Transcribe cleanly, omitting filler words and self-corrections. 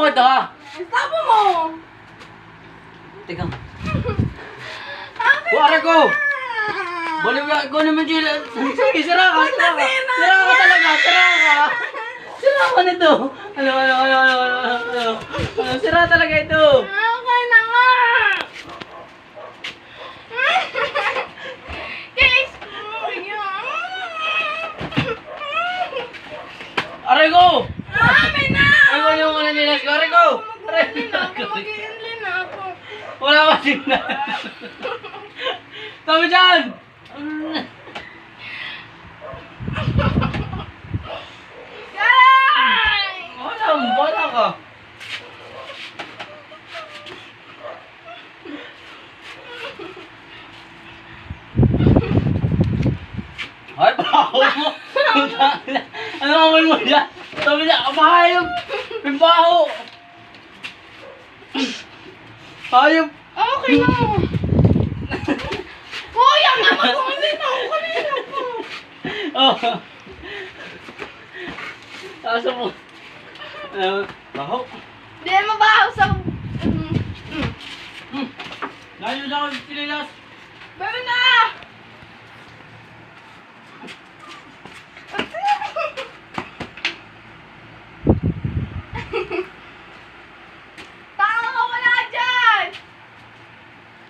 mo ito ha? Ang tapo mo! Teka. Akin Wala ko! na! Balik ko naman dyan. Sige, sira ka. Sira ka. Sira ka talaga. Sira ka. Sira ka nito. Ano. Sira talaga ito. Okay na nga! Kiss mo yan! Aray ko! Akin na! Ano yung mga nilas ko? Aray ko! Aray ko! Mag-iinlin ako. Wala ka signal. Sabi dyan! Aray! Wala ka. Ay, baho mo! Ano amoy mo dyan? Sabi niya, mahayop! May baho! Hayop! Okay na! Hoy, ang naman ko hindi na ako kanina po! Oh! Kaso mo. Baho. Hindi mabaho sa... Layo na ako, pililas.